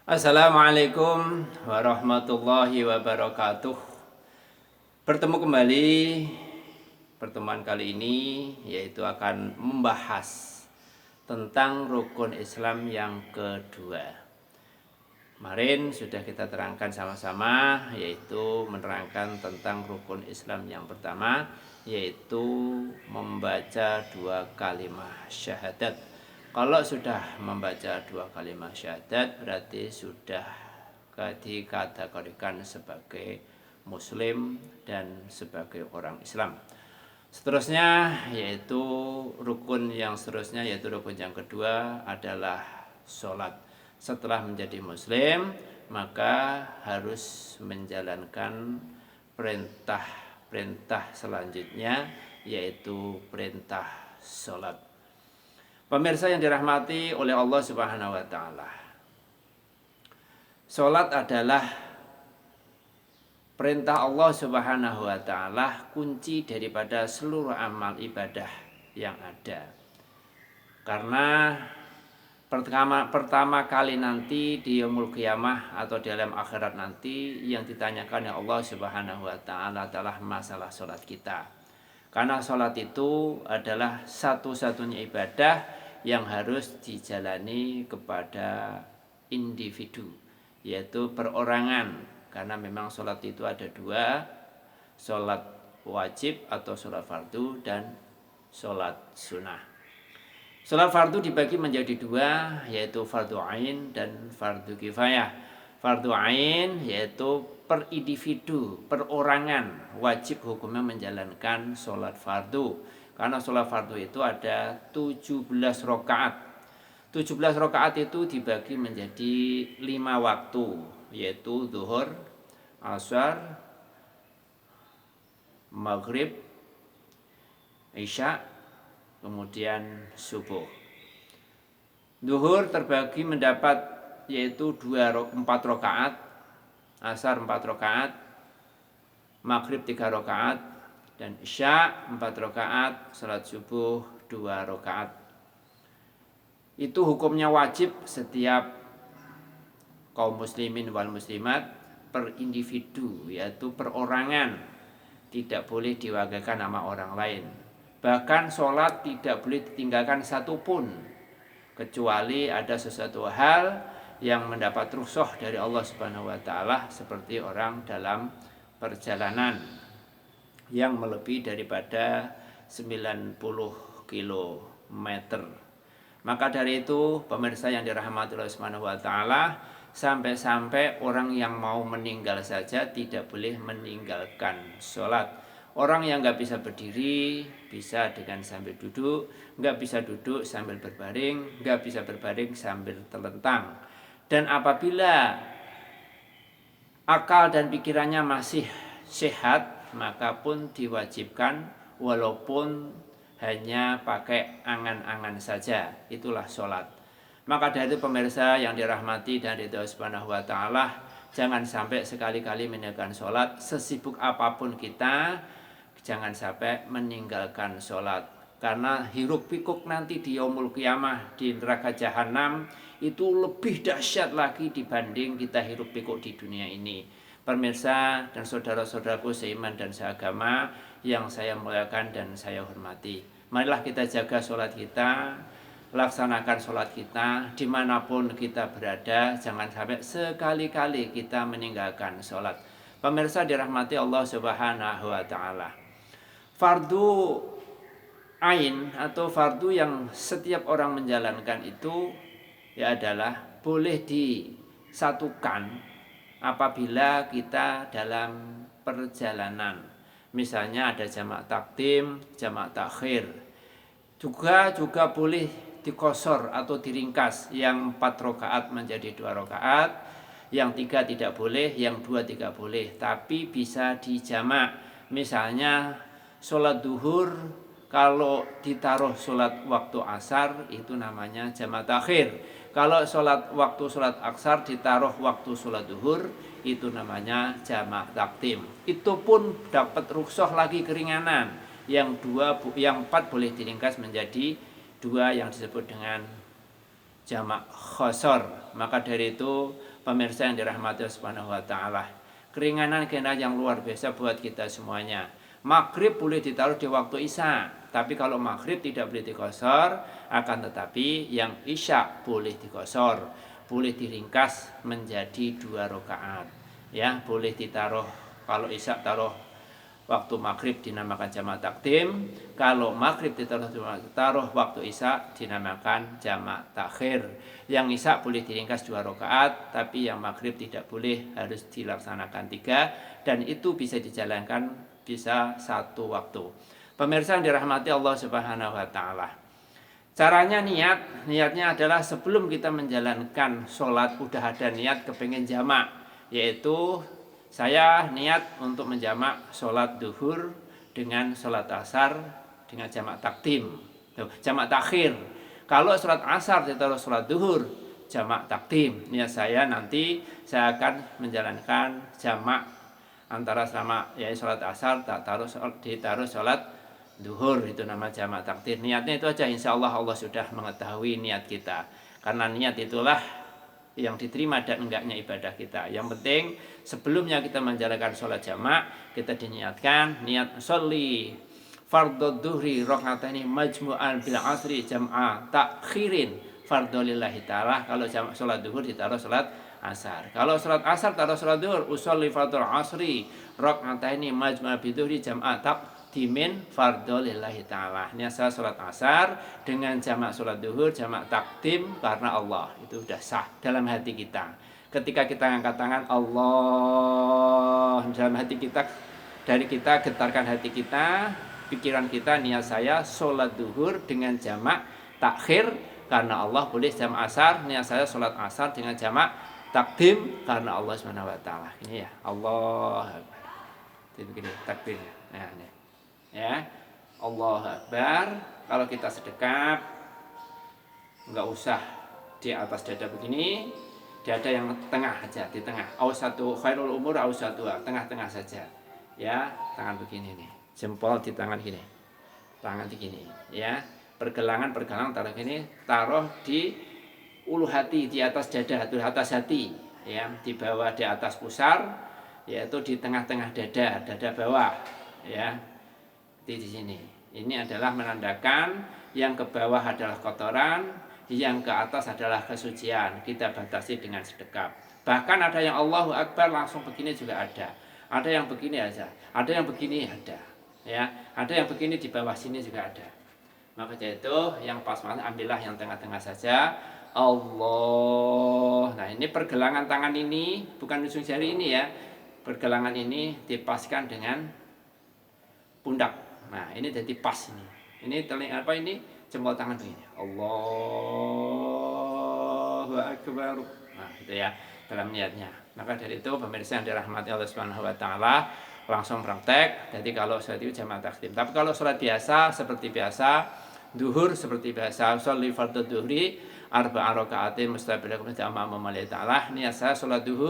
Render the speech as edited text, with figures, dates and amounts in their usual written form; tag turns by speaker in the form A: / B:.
A: Assalamualaikum warahmatullahi wabarakatuh. Bertemu kembali. Pertemuan kali ini yaitu akan membahas tentang rukun Islam yang kedua. Kemarin sudah kita terangkan sama-sama, yaitu menerangkan tentang rukun Islam yang pertama, yaitu membaca dua kalimat syahadat. Kalau sudah membaca dua kalimat syahadat, berarti sudah dikategorikan sebagai muslim dan sebagai orang Islam. Seterusnya yaitu rukun yang seterusnya, yaitu rukun yang kedua adalah sholat. Setelah menjadi muslim, maka harus menjalankan perintah selanjutnya, yaitu perintah sholat. Pemirsa yang dirahmati oleh Allah Subhanahu wa taala. Salat adalah perintah Allah Subhanahu wa taala, kunci daripada seluruh amal ibadah yang ada. Karena pertama kali nanti di yaumul qiyamah atau di alam akhirat nanti yang ditanyakan oleh Allah Subhanahu wa taala adalah masalah salat kita. Karena sholat itu adalah satu-satunya ibadah yang harus dijalani kepada individu, yaitu perorangan. Karena memang sholat itu ada dua, sholat wajib atau sholat fardu dan sholat sunnah. Sholat fardu dibagi menjadi dua, yaitu fardu ain dan fardu kifayah. Fardu ain yaitu per individu, perorangan, wajib hukumnya menjalankan sholat fardu. Karena sholat fardu itu ada 17 rakaat. 17 rakaat itu dibagi menjadi 5 waktu, yaitu zuhur, asar, maghrib, isya, kemudian subuh. Zuhur terbagi mendapat yaitu 4 rakaat, asar 4 rakaat, maghrib 3 rakaat, dan isya 4 rakaat, salat subuh 2 rakaat. Itu hukumnya wajib setiap kaum muslimin wal muslimat per individu, yaitu perorangan, tidak boleh diwakilkan nama orang lain. Bahkan sholat tidak boleh ditinggalkan satupun, kecuali ada sesuatu hal yang mendapat rukhsah dari Allah Subhanahu wa taala, seperti orang dalam perjalanan yang melebihi daripada 90 km. Maka dari itu, pemirsa yang dirahmati Allah Subhanahu wa taala, sampai-sampai orang yang mau meninggal saja tidak boleh meninggalkan sholat. Orang yang nggak bisa berdiri bisa dengan sambil duduk, nggak bisa duduk sambil berbaring, nggak bisa berbaring sambil terlentang. Dan apabila akal dan pikirannya masih sehat, maka pun diwajibkan walaupun hanya pakai angan-angan saja. Itulah sholat. Maka dari itu pemirsa yang dirahmati dan ridho Subhanahu wa taala, jangan sampai sekali-kali meninggalkan sholat. Sesibuk apapun kita, jangan sampai meninggalkan sholat. Karena hiruk pikuk nanti di yaumul qiyamah, di neraka jahanam, itu lebih dahsyat lagi dibanding kita hiruk pikuk di dunia ini. Pemirsa dan saudara-saudaraku seiman dan seagama yang saya muliakan dan saya hormati, marilah kita jaga sholat kita, laksanakan sholat kita dimanapun kita berada. Jangan sampai sekali-kali kita meninggalkan sholat. Pemirsa dirahmati Allah Subhanahu wa taala, fardu ain atau fardu yang setiap orang menjalankan itu ya adalah boleh disatukan apabila kita dalam perjalanan. Misalnya ada jamak takdim, jamak takhir. Juga boleh dikosor atau diringkas, yang 4 rakaat menjadi 2 rakaat, yang 3 tidak boleh, yang 2 tidak boleh, tapi bisa dijamak. Misalnya sholat duhur, kalau ditaruh sholat waktu asar itu namanya jamak takhir. Kalau waktu sholat asar ditaruh waktu sholat duhur, itu namanya jamak takdim. Itu pun dapat rukhsah lagi, keringanan. Yang 4 boleh diringkas menjadi 2 yang disebut dengan jamak khosor. Maka dari itu pemirsa yang dirahmati Allah Subhanahu wa taala. Keringanan yang luar biasa buat kita semuanya. Maghrib boleh ditaruh di waktu Isya, tapi kalau maghrib tidak boleh dikosor, akan tetapi yang Isya boleh dikosor, boleh diringkas menjadi 2 rakaat. Ya, boleh ditaruh, kalau Isya taruh waktu maghrib dinamakan jamak takdim, kalau maghrib ditaruh waktu Isya dinamakan jamak takhir. Yang Isya boleh diringkas 2 rakaat, tapi yang maghrib tidak boleh, harus dilaksanakan 3, dan itu bisa dijalankan bisa 1 waktu. Pemirsa yang dirahmati Allah Subhanahu wa taala. Caranya niatnya adalah sebelum kita menjalankan sholat udah ada niat kepengen jamak, yaitu saya niat untuk menjamak sholat duhur dengan sholat asar dengan jamak takdim, jamak takhir. Kalau sholat asar ditaruh sholat duhur, jamak takdim. Niat saya nanti saya akan menjalankan jamak antara sama ya sholat asar ditaruh sholat duhur, itu nama jamak takdim. Niatnya itu aja, insya Allah Allah sudah mengetahui niat kita. Karena niat itulah yang diterima dan enggaknya ibadah kita. Yang penting sebelumnya kita menjalankan sholat jamak, kita diniatkan niat sholli fardhu dhuhri raka'ataini majmu'an bil asri jam'a takhirin fardhu lillahi ta'ala. Kalau jamak sholat duhur ditaruh sholat asar. Kalau sholat asar taruh sholat duhur, usolli fardhu asri raka'ataini majmu'an bil dhuhri jam'a takdimin fardhu lillahi ta'ala. Ini saya sholat asar dengan jamak sholat duhur, jamak takdim karena Allah. Itu sudah sah dalam hati kita. Ketika kita angkat tangan Allah, dalam hati kita, dari kita getarkan hati kita, pikiran kita, niat saya sholat duhur dengan jamak takhir karena Allah, boleh jamak asar, niat saya sholat asar dengan jamak takdim karena Allah Subhanahu wa taala. Ini ya, Allah Akbar. Itu begini takbir. Nah, ini. Ya, Allah Akbar. Kalau kita sedekap enggak usah di atas dada begini, dada yang tengah aja, di tengah. Ausatu khairul umur ausatu, tengah-tengah saja. Ya, tangan begini nih. Jempol di tangan gini. Tangan di gini, ya. Pergelangan taruh gini, taruh di ulu hati, di atas dada, di atas hati, ya, di bawah, di atas pusar, yaitu di tengah-tengah dada bawah, ya. Di sini. Ini adalah menandakan yang ke bawah adalah kotoran, yang ke atas adalah kesucian. Kita batasi dengan sedekap. Bahkan ada yang Allahu Akbar langsung begini juga ada. Ada yang begini aja, ada yang begini ada. Ya, ada yang begini di bawah sini juga ada. Maka itu yang pas ambillah yang tengah-tengah saja. Allah. Nah, ini pergelangan tangan ini bukan ujung jari ini ya. Pergelangan ini dipaskan dengan pundak. Nah, ini jadi pas ini. Ini telinga apa ini? Jempol tangan begini. Allahu Akbar. Nah, itu ya dalam niatnya. Maka dari itu pemirsa yang dirahmati Allah Subhanahu wa taala, langsung praktek. Jadi kalau sholat itu jamak takdim. Tapi kalau sholat biasa seperti biasa, duhur seperti biasa, sholli fardhu duhri arba'a raka'atin mustabilakum ta'ala. Niat saya sholat duhur